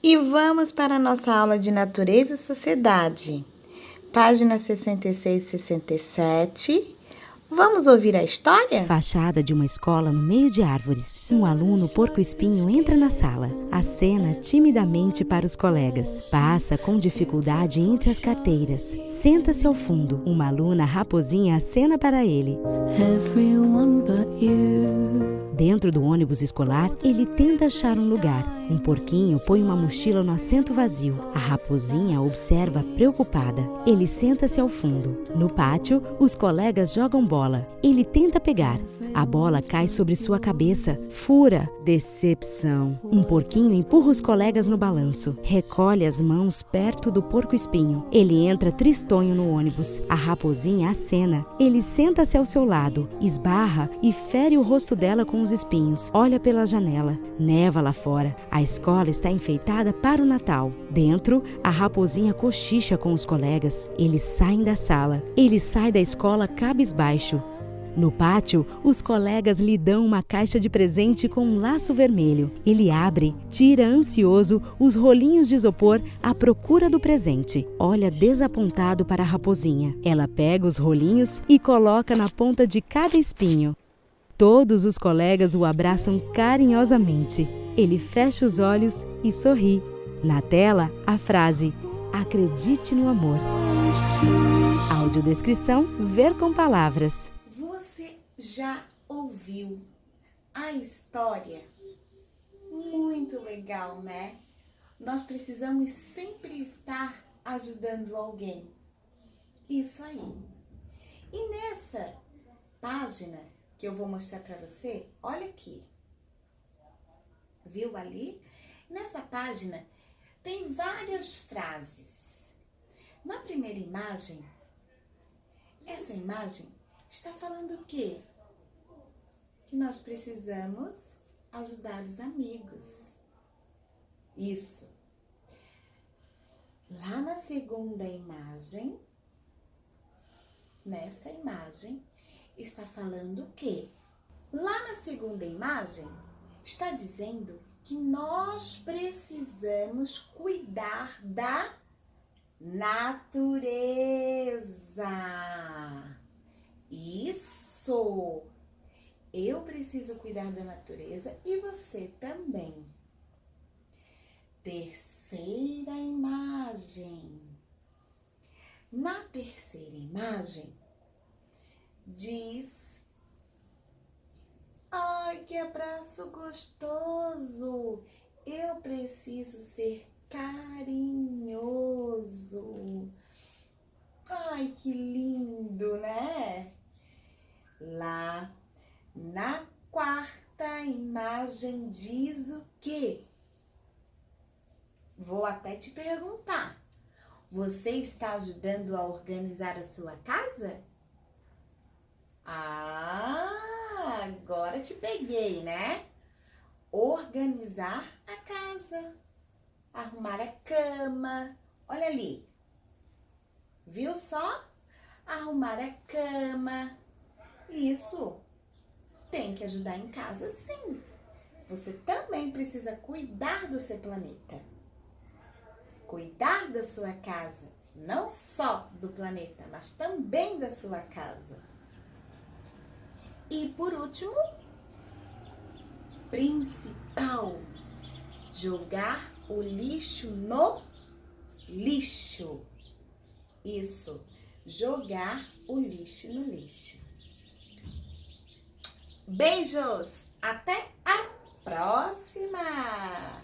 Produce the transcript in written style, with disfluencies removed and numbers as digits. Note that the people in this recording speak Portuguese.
E vamos para a nossa aula de Natureza e Sociedade. Página 66 e 67. Vamos ouvir a história? Fachada de uma escola no meio de árvores. Um aluno porco-espinho entra na sala. Acena timidamente para os colegas. Passa com dificuldade entre as carteiras. Senta-se ao fundo. Uma aluna raposinha acena para ele. Everyone but you. Dentro do ônibus escolar, ele tenta achar um lugar. Um porquinho põe uma mochila no assento vazio. A raposinha observa preocupada. Ele senta-se ao fundo. No pátio, os colegas jogam bola. Ele tenta pegar. A bola cai sobre sua cabeça. Fura. Decepção. Um porquinho empurra os colegas no balanço. Recolhe as mãos perto do porco-espinho. Ele entra tristonho no ônibus. A raposinha acena. Ele senta-se ao seu lado. Esbarra e fere o rosto dela com os espinhos. Olha pela janela. Neva lá fora. A escola está enfeitada para o Natal. Dentro, a raposinha cochicha com os colegas. Eles saem da sala. Ele sai da escola cabisbaixo. No pátio, os colegas lhe dão uma caixa de presente com um laço vermelho. Ele abre, tira ansioso os rolinhos de isopor à procura do presente. Olha desapontado para a raposinha. Ela pega os rolinhos e coloca na ponta de cada espinho. Todos os colegas o abraçam carinhosamente. Ele fecha os olhos e sorri. Na tela, a frase: "Acredite no amor". Audiodescrição: ver com palavras. Você já ouviu a história? Muito legal, né? Nós precisamos sempre estar ajudando alguém. Isso aí. E nessa página que eu vou mostrar para você, olha aqui. Viu ali? Nessa página tem várias frases. Na primeira imagem, essa imagem está falando o quê? Que nós precisamos ajudar os amigos. Isso. Lá na segunda imagem, nessa imagem, está falando o quê? Lá na segunda imagem, está dizendo que nós precisamos cuidar da natureza. Isso! Eu preciso cuidar da natureza e você também. Terceira imagem. Na terceira imagem, diz: ai, que abraço gostoso! Eu preciso ser carinhoso. Ai, que lindo, né? Lá na quarta imagem diz o quê? Vou até te perguntar. Você está ajudando a organizar a sua casa? Ah, agora te peguei, né? Organizar a casa, arrumar a cama. Olha ali. Viu só? Arrumar a cama. Isso. Tem que ajudar em casa, sim. Você também precisa cuidar do seu planeta. Cuidar da sua casa. Não só do planeta, mas também da sua casa. E por último, principal, jogar o lixo no lixo. Isso, jogar o lixo no lixo. Beijos, até a próxima!